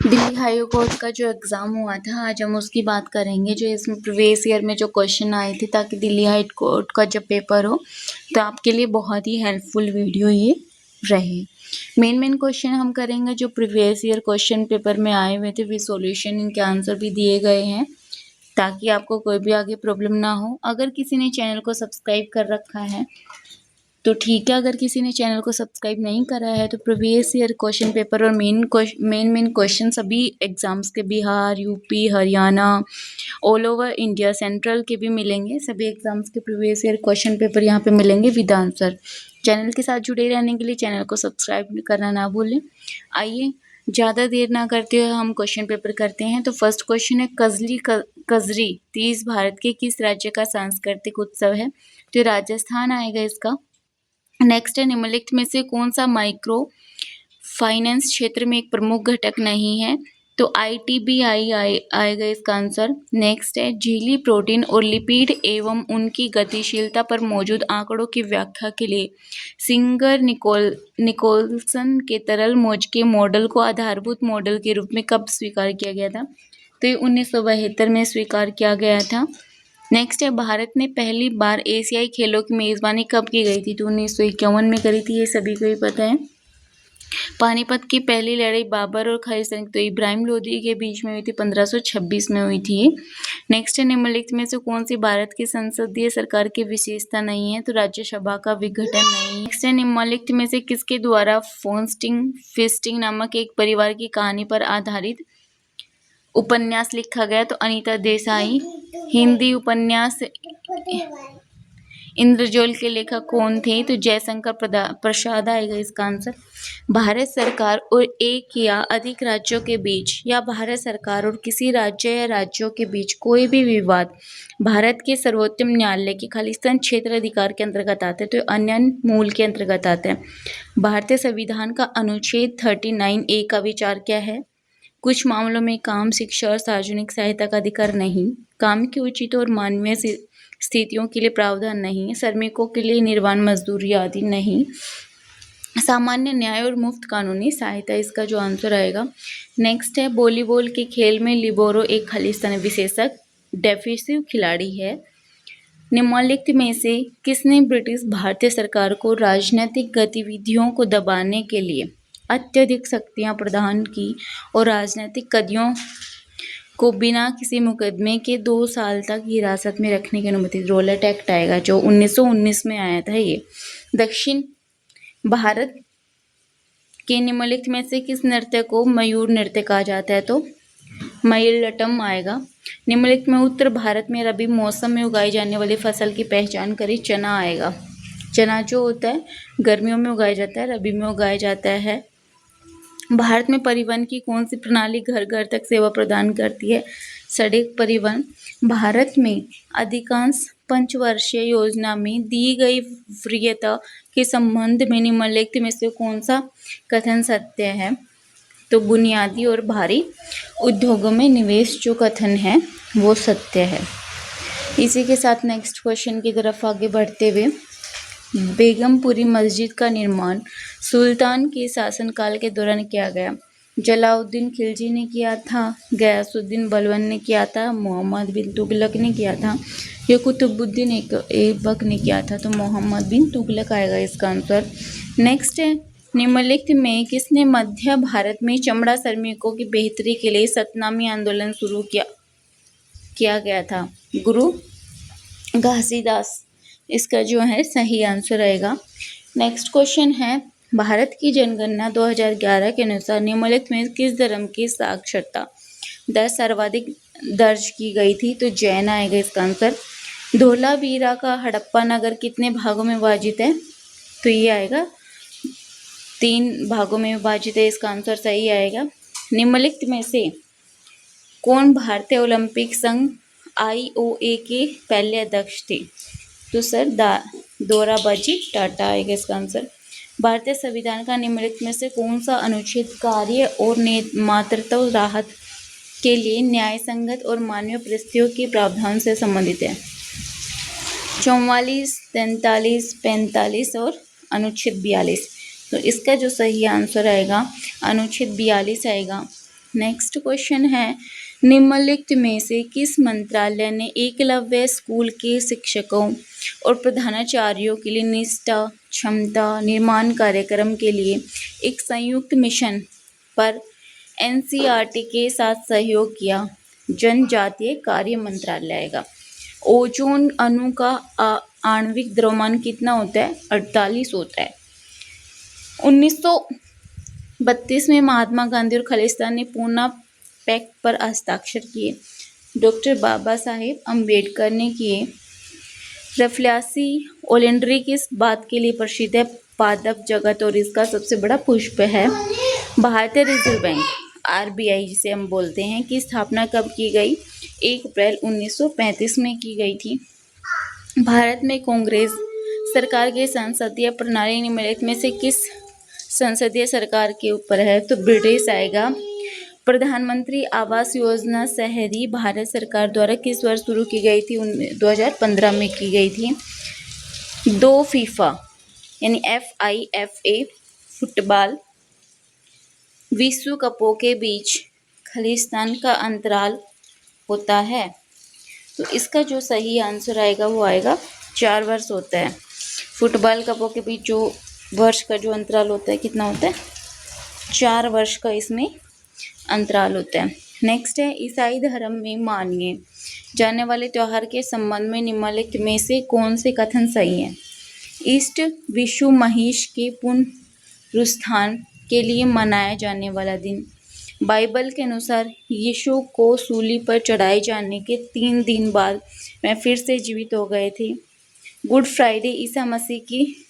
Delhi high court का जो exam हुआ था, आज हम उसकी बात करेंगे। जो इसमें प्रीवियस ईयर में जो क्वेश्चन आए थे, ताकि दिल्ली हाई कोर्ट का जब पेपर हो तो आपके लिए बहुत ही हेल्पफुल वीडियो ये रहे। मेन क्वेश्चन हम करेंगे जो प्रीवियस ईयर क्वेश्चन पेपर में आए हुए थे, विद सॉल्यूशन, इनके आंसर भी दिए गए हैं, ताकि आपको कोई भी आगे प्रॉब्लम ना हो। अगर किसी ने चैनल को सब्सक्राइब कर रखा है तो ठीक है, अगर किसी ने चैनल को सब्सक्राइब नहीं करा है तो प्रीवियस ईयर क्वेश्चन पेपर और मेन क्वेश्चन सभी एग्जाम्स के, Bihar, UP, Haryana, all over India, central के भी मिलेंगे। सभी एग्जाम्स के प्रीवियस ईयर क्वेश्चन पेपर यहाँ पे मिलेंगे विद आंसर। चैनल के साथ जुड़े रहने के लिए चैनल को सब्सक्राइब करना ना भूलें। आइए ज़्यादा देर ना करते हुए हम क्वेश्चन पेपर करते हैं। तो फर्स्ट क्वेश्चन है, कजरी तीज भारत के किस राज्य का सांस्कृतिक उत्सव है? तो राजस्थान आएगा इसका। नेक्स्ट है, निम्नलिखित में से कौन सा माइक्रो फाइनेंस क्षेत्र में एक प्रमुख घटक नहीं है? तो ITBI आएगा इसका आंसर। नेक्स्ट है, झिल्ली प्रोटीन और लिपिड एवं उनकी गतिशीलता पर मौजूद आंकड़ों की व्याख्या के लिए सिंगर निकोलसन के तरल मौज के मॉडल को आधारभूत मॉडल के रूप में कब स्वीकार किया गया था? तो ये 1972 में स्वीकार किया गया था। नेक्स्ट है, भारत ने पहली बार एशियाई खेलों की मेज़बानी कब की गई थी? तो 1951 में करी थी, ये सभी को ही पता है। पानीपत की पहली लड़ाई बाबर और खालिस्तान तो इब्राहिम लोदी के बीच में हुई थी, 1526 में हुई थी। नेक्स्ट है, निम्नलिखित में से कौन सी भारत की संसदीय सरकार की विशेषता नहीं है? तो राज्यसभा का विघटन नहीं। नेक्स्ट है, निम्नलिखित में से किसके द्वारा फोन्स्टिंग फिस्टिंग नामक एक परिवार की कहानी पर आधारित उपन्यास लिखा गया? तो अनीता देसाई। हिंदी उपन्यास इंद्रजोल के लेखक कौन थे? तो जयशंकर प्रसाद आएगा इसका आंसर। भारत सरकार और एक या अधिक राज्यों के बीच या भारत सरकार और किसी राज्य या राज्यों के बीच कोई भी विवाद भारत के सर्वोच्च न्यायालय के खालिस्तान क्षेत्र अधिकार के अंतर्गत आते हैं, तो अन्य मूल के अंतर्गत आते हैं। भारतीय संविधान का अनुच्छेद 39A का विचार क्या है? कुछ मामलों में काम, शिक्षा और सार्वजनिक सहायता का अधिकार नहीं, काम की उचित और मानवीय स्थितियों के लिए प्रावधान नहीं, श्रमिकों के लिए निर्वाण मजदूरी आदि नहीं, सामान्य न्याय और मुफ्त कानूनी सहायता, इसका जो आंसर आएगा। नेक्स्ट है, वॉलीबॉल के खेल में लिबोरो एक खालिस्तानी विशेषक डिफेंसिव खिलाड़ी है। निम्नलिखित में से किसने ब्रिटिश भारतीय सरकार को राजनीतिक गतिविधियों को दबाने के लिए अत्यधिक शक्तियां प्रदान की और राजनीतिक कैदियों को बिना किसी मुकदमे के 2 साल तक हिरासत में रखने की अनुमति? रॉलेट एक्ट आएगा, जो 1919 में आया था ये। दक्षिण भारत के निम्नलिखित में से किस नृत्य को मयूर नृत्य कहा जाता है? तो मयलट्टम आएगा। निम्नलिखित में उत्तर भारत में रबी मौसम में उगाई जाने वाली फसल की पहचान करें? चना आएगा। चना जो होता है गर्मियों में उगाया जाता है, रबी में उगाया जाता है। भारत में परिवहन की कौन सी प्रणाली घर घर तक सेवा प्रदान करती है? सड़क परिवहन। भारत में अधिकांश पंचवर्षीय योजना में दी गई वरीयता के संबंध में निम्नलिखित में से कौन सा कथन सत्य है? तो बुनियादी और भारी उद्योगों में निवेश जो कथन है वो सत्य है। इसी के साथ नेक्स्ट क्वेश्चन की तरफ आगे बढ़ते हुए, बेगमपुरी मस्जिद का निर्माण सुल्तान के शासनकाल के दौरान किया गया? जलाउद्दीन खिलजी ने किया था, गयासुद्दीन बलबन ने किया था, मोहम्मद बिन तुगलक ने किया था, या कुतुबुद्दीन ऐबक ने किया था? तो मोहम्मद बिन तुगलक आएगा इसका आंसर। नेक्स्ट है, निम्नलिखित में किसने मध्य भारत में चमड़ा श्रमिकों की बेहतरी के लिए सतनामी आंदोलन शुरू किया गया था? गुरु घासीदास, इसका जो है सही आंसर आएगा। नेक्स्ट क्वेश्चन है, भारत की जनगणना 2011 के अनुसार निम्नलिखित में किस धर्म की साक्षरता दर सर्वाधिक दर्ज की गई थी? तो जैन आएगा इसका आंसर। धोलावीरा का हड़प्पा नगर कितने भागों में विभाजित है? तो ये आएगा 3 भागों में विभाजित है, इसका आंसर सही आएगा। निम्नलिखित में से कौन भारतीय ओलंपिक संघ IOA के पहले अध्यक्ष थे? तो सर दोराबजी टाटा आएगा इसका आंसर। भारतीय संविधान का निम्नलिखित में से कौन सा अनुच्छेद कार्य और मातृत्व राहत के लिए न्याय संगत और मानवीय परिस्थितियों के प्रावधान से संबंधित है? 44, 43, 45 और अनुच्छेद 42। तो इसका जो सही आंसर आएगा अनुच्छेद 42 आएगा। नेक्स्ट क्वेश्चन है, निम्नलिखित में से किस मंत्रालय ने एकलव्य स्कूल के शिक्षकों और प्रधानाचार्यों के लिए निष्ठा क्षमता निर्माण कार्यक्रम के लिए एक संयुक्त मिशन पर एनसीईआरटी के साथ सहयोग किया? जनजातीय कार्य मंत्रालय का। ओजोन अणु का आणविक द्रव्यमान कितना होता है? 48 होता है। 1932 में महात्मा गांधी और खालिस्तान ने पूना पैक्ट पर हस्ताक्षर किए। डॉक्टर बाबा साहेब अम्बेडकर ने किए। रफल्यासी ओलेंडरी किस बात के लिए प्रसिद्ध है? पादप जगत और इसका सबसे बड़ा पुष्प है। भारतीय रिजर्व बैंक आरबीआई जिसे हम बोलते हैं की स्थापना कब की गई? 1 अप्रैल 1935 में की गई थी। भारत में कांग्रेस सरकार की संसदीय प्रणाली निम्नलिखित में से किस संसदीय सरकार के ऊपर है? तो ब्रिटिश आएगा। प्रधानमंत्री आवास योजना शहरी भारत सरकार द्वारा किस वर्ष शुरू की गई थी? 2015 में की गई थी। 2 फीफा यानी FIFA फुटबॉल विश्व कपों के बीच खालिस्तान का अंतराल होता है, तो इसका जो सही आंसर आएगा वो आएगा 4 वर्ष होता है। फुटबॉल कपों के बीच जो वर्ष का जो अंतराल होता है कितना होता है? 4 वर्ष का इसमें अंतराल होता है। नेक्स्ट है, ईसाई धर्म में माने जाने वाले त्योहार के संबंध में निम्नलिखित में से कौन से कथन सही है? ईस्ट विशु महिष के पुनरुत्थान के लिए मनाया जाने वाला दिन। बाइबल के अनुसार यीशु को सूली पर चढ़ाए जाने के 3 दिन बाद वह फिर से जीवित हो गए थे। गुड फ्राइडे ईसा मसीह की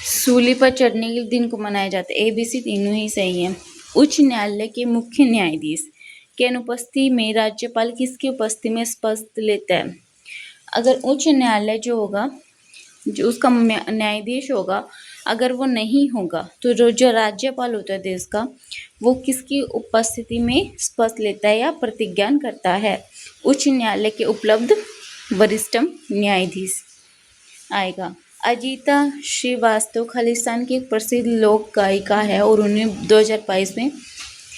सूली पर चढ़ने के दिन को मनाया जाता है। ABC तीनों ही सही है। उच्च न्यायालय के मुख्य न्यायाधीश के अनुपस्थिति में राज्यपाल किसकी उपस्थिति में शपथ लेता है? अगर उच्च न्यायालय जो होगा जो उसका न्यायाधीश होगा अगर वो नहीं होगा तो जो राज्यपाल होता है देश का वो किसकी उपस्थिति में शपथ लेता है या प्रतिज्ञान करता है? उच्च न्यायालय के उपलब्ध वरिष्ठतम न्यायाधीश आएगा। अजीता श्रीवास्तव खालिस्तान की एक प्रसिद्ध लोक गायिका है और उन्हें 2022 में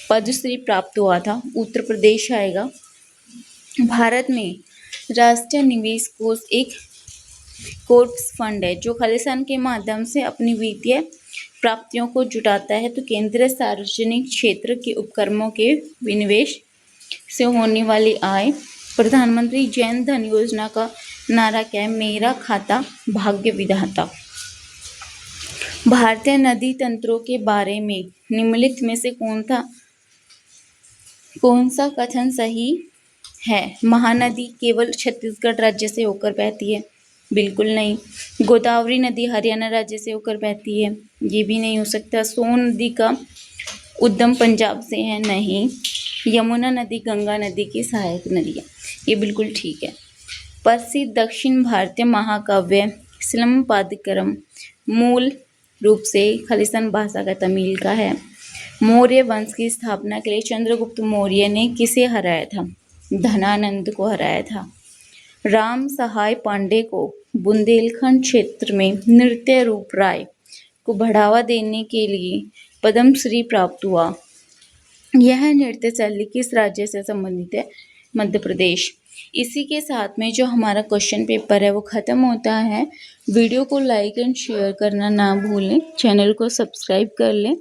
पद्मश्री प्राप्त हुआ था। उत्तर प्रदेश आएगा। भारत में राष्ट्रीय निवेश कोष एक कोर्प्स फंड है जो खालिस्तान के माध्यम से अपनी वित्तीय प्राप्तियों को जुटाता है, तो केंद्रीय सार्वजनिक क्षेत्र के उपक्रमों के विनिवेश से होने वाली आय। प्रधानमंत्री जन धन योजना का नारा क्या है? मेरा खाता भाग्य विधाता। भारतीय नदी तंत्रों के बारे में निम्नलिखित में से कौन सा कथन सही है? महानदी केवल छत्तीसगढ़ राज्य से होकर बहती है, बिल्कुल नहीं। गोदावरी नदी हरियाणा राज्य से होकर बहती है, ये भी नहीं हो सकता। सोन नदी का उद्गम पंजाब से है, नहीं। यमुना नदी गंगा नदी की सहायक नदी है, ये बिल्कुल ठीक है। प्रसिद्ध दक्षिण भारतीय महाकाव्य सिलम्पादिकरम मूल रूप से खालिस्तान भाषा का तमिल का है। मौर्य वंश की स्थापना के लिए चंद्रगुप्त मौर्य ने किसे हराया था? धनानंद को हराया था। राम सहाय पांडे को बुंदेलखंड क्षेत्र में नृत्य रूप राय को बढ़ावा देने के लिए पद्मश्री प्राप्त हुआ। यह नृत्य शैली किस राज्य से संबंधित है? मध्य प्रदेश। इसी के साथ में जो हमारा क्वेश्चन पेपर है वो ख़त्म होता है। वीडियो को लाइक एंड शेयर करना ना भूलें, चैनल को सब्सक्राइब कर लें।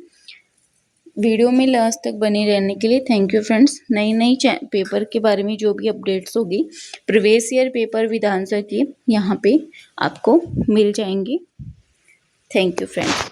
वीडियो में लास्ट तक बने रहने के लिए थैंक यू फ्रेंड्स। नई पेपर के बारे में जो भी अपडेट्स होगी प्रीवियस ईयर पेपर विधानसभा की यहाँ पे आपको मिल जाएंगी। Thank you friends.